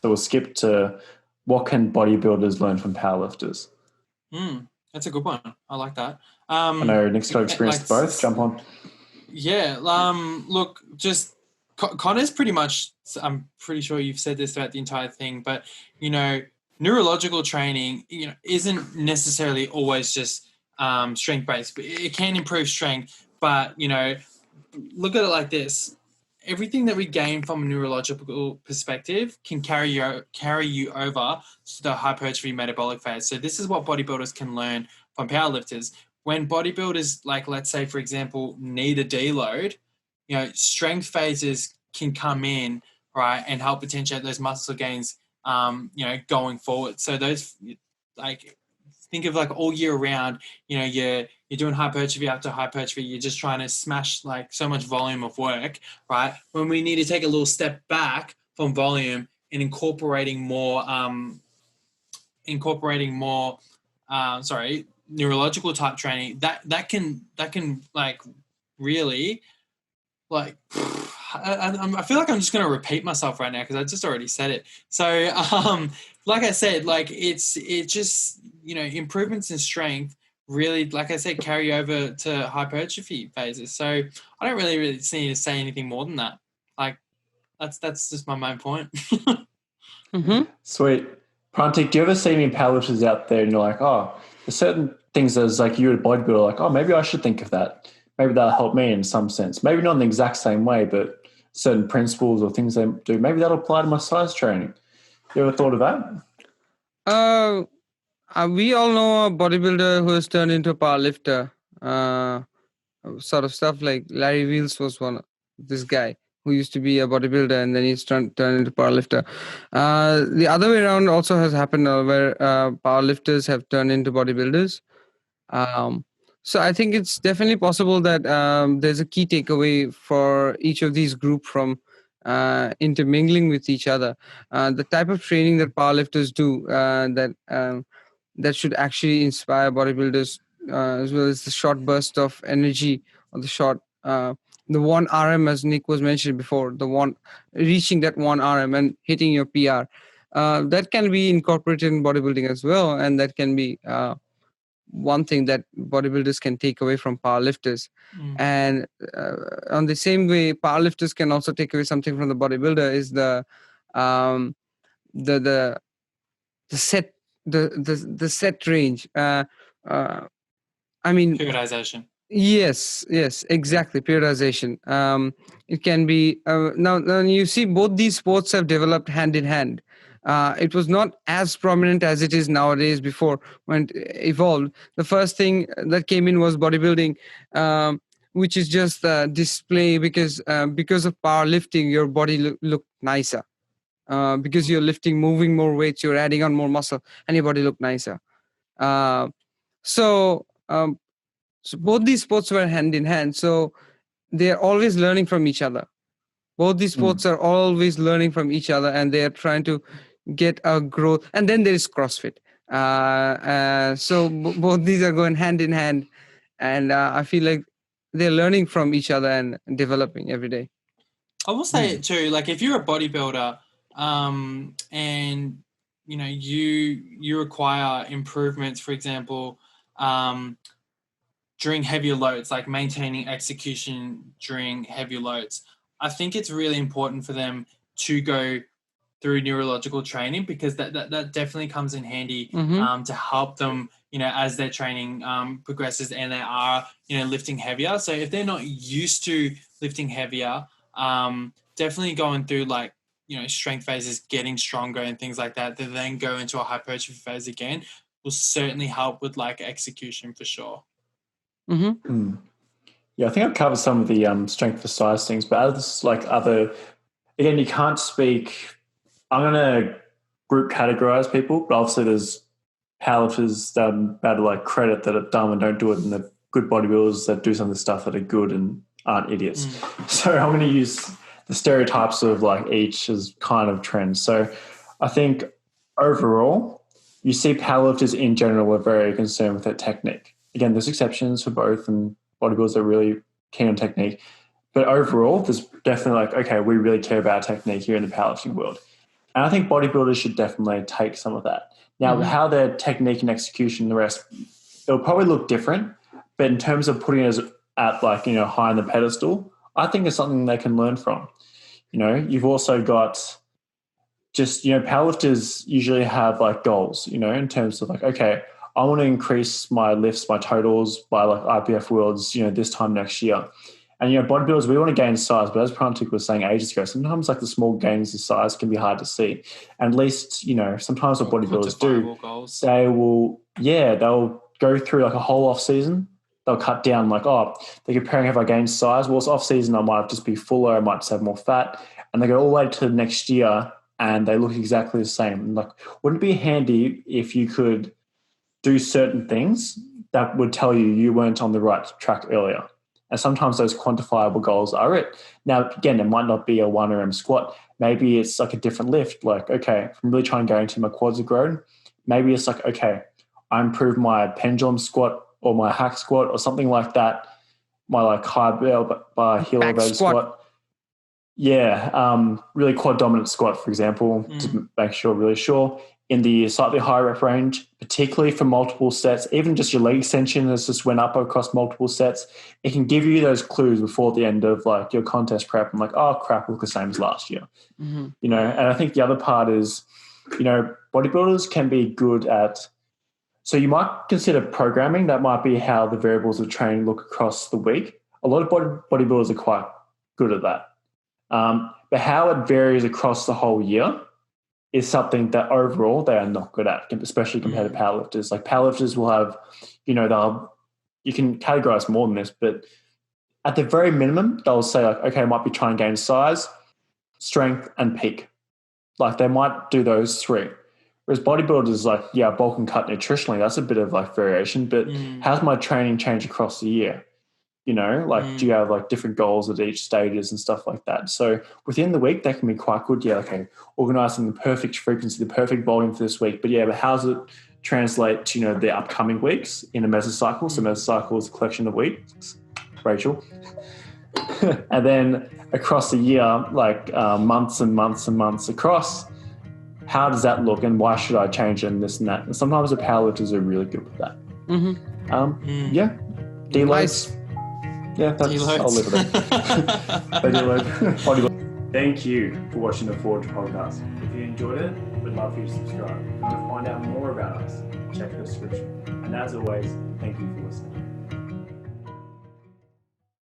So we'll skip to what can bodybuilders learn from powerlifters? That's a good one. I like that. I know Nick's got experience with both. Jump on. Yeah. Look, just Connor's pretty much, I'm pretty sure you've said this throughout the entire thing, but, neurological training, isn't necessarily always just strength-based. But it can improve strength, but, look at it like this. Everything that we gain from a neurological perspective can carry you over to the hypertrophy metabolic phase. So this is what bodybuilders can learn from powerlifters. When bodybuilders, like let's say, for example, need a deload, strength phases can come in, right, and help potentiate those muscle gains, going forward. So those, like, think of like all year round, you're doing hypertrophy after hypertrophy. You're just trying to smash like so much volume of work, right? When we need to take a little step back from volume and incorporating more neurological type training, that can like really like. I feel like I'm just going to repeat myself right now because I just already said it. So, like I said, like it just, improvements in strength really, like I said, carry over to hypertrophy phases. So I don't really see to say anything more than that. Like that's just my main point. Sweet. Prantik, do you ever see any powerlifters out there and you're like, oh, there's certain things as like you're a bodybuilder, like, oh, maybe I should think of that. Maybe that'll help me in some sense. Maybe not in the exact same way, but certain principles or things they do, maybe that'll apply to my size training. You ever thought of that? We all know a bodybuilder who has turned into a powerlifter. Sort of stuff like Larry Wheels was this guy who used to be a bodybuilder and then he's turned into powerlifter. The other way around also has happened where powerlifters have turned into bodybuilders. So I think it's definitely possible that there's a key takeaway for each of these groups from intermingling with each other. The type of training that powerlifters do that should actually inspire bodybuilders, as well as the short burst of energy or the 1 RM, as Nick was mentioning before, reaching that 1 RM and hitting your PR. That can be incorporated in bodybuilding as well, and that can be one thing that bodybuilders can take away from powerlifters. And on the same way, powerlifters can also take away something from the bodybuilder is the set range. I mean, periodization. Yes, exactly. Periodization. It can be now you see both these sports have developed hand in hand. It was not as prominent as it is nowadays before when it evolved. The first thing that came in was bodybuilding, which is just display because of powerlifting, your body looked nicer. Because you're moving more weights, you're adding on more muscle, and your body look nicer. So both these sports were hand in hand. So they're always learning from each other. Both these sports are always learning from each other, and they're trying to get a growth. And then there is CrossFit. So both these are going hand in hand, and I feel like they're learning from each other and developing every day. I will say it too. Like if you're a bodybuilder, and you require improvements, for example, during heavier loads, like maintaining execution during heavier loads, I think it's really important for them to go through neurological training because that definitely comes in handy to help them, as their training progresses and they are, lifting heavier. So if they're not used to lifting heavier, definitely going through like, strength phases, getting stronger and things like that, to then go into a hypertrophy phase again will certainly help with like execution for sure. Yeah, I think I've covered some of the strength for size things, but as like again, you can't speak. I'm going to group categorize people, but obviously there's powerlifters that I'm about to like credit that are dumb and don't do it, and the good bodybuilders that do some of the stuff that are good and aren't idiots. So I'm going to use the stereotypes of like each as kind of trends. So I think overall, you see powerlifters in general are very concerned with their technique. Again, there's exceptions for both, and bodybuilders are really keen on technique. But overall, there's definitely like, okay, we really care about technique here in the powerlifting world. And I think bodybuilders should definitely take some of that. Now, how their technique and execution and the rest, it'll probably look different, but in terms of putting it at like, you know, high on the pedestal, I think it's something they can learn from. You know, you've also got just, you know, powerlifters usually have like goals, you know, in terms of like, okay, I want to increase my lifts, my totals by like IPF Worlds, you know, this time next year. And, you know, bodybuilders, we want to gain size, but as Prantik was saying ages ago, sometimes like the small gains of size can be hard to see. And at least, you know, sometimes what bodybuilders do, goals. they'll go through like a whole off season. They'll cut down like, oh, they're comparing if I gain size. Well, it's off season, I might just be fuller, I might just have more fat. And they go all the way to the next year and they look exactly the same. Like, wouldn't it be handy if you could do certain things that would tell you weren't on the right track earlier? And sometimes those quantifiable goals are it. Now, again, it might not be a 1RM squat. Maybe it's like a different lift. Like, okay, if I'm really trying to guarantee my quads are grown, maybe it's like, okay, I improved my pendulum squat or my hack squat or something like that, my like high bar heel elevated squat. Yeah, really quad dominant squat, for example, to make sure really sure. In the slightly higher rep range, particularly for multiple sets, even just your leg extension has just went up across multiple sets. It can give you those clues before the end of like your contest prep. I'm like, oh crap, look the same as last year. You know, and I think the other part is, you know, bodybuilders can be good at, so you might consider programming. That might be how the variables of training look across the week. A lot of bodybuilders are quite good at that. But how it varies across the whole year is something that overall they are not good at, especially compared to powerlifters. Like powerlifters will have, you know, you can categorize more than this, but at the very minimum, they'll say like, okay, I might be trying to gain size, strength, and peak. Like they might do those three. Whereas bodybuilders, like, yeah, bulk and cut nutritionally, that's a bit of like variation, but how's my training change across the year? You know, like do you have like different goals at each stages and stuff like that? So within the week, that can be quite good. Yeah, okay, organizing the perfect frequency, the perfect volume for this week. But yeah, but how does it translate to, you know, the upcoming weeks in a mesocycle? So mesocycle is a collection of weeks, Rachel. And then across the year, like months and months and months across, how does that look and why should I change it and this and that? And sometimes the powerlifters are really good with that. Yeah, deloads. Nice. Yeah, I'll live with it. Thank you for watching the Forge podcast. If you enjoyed it, we'd love for you to subscribe. If you want to find out more about us, check the description. And as always, thank you for listening.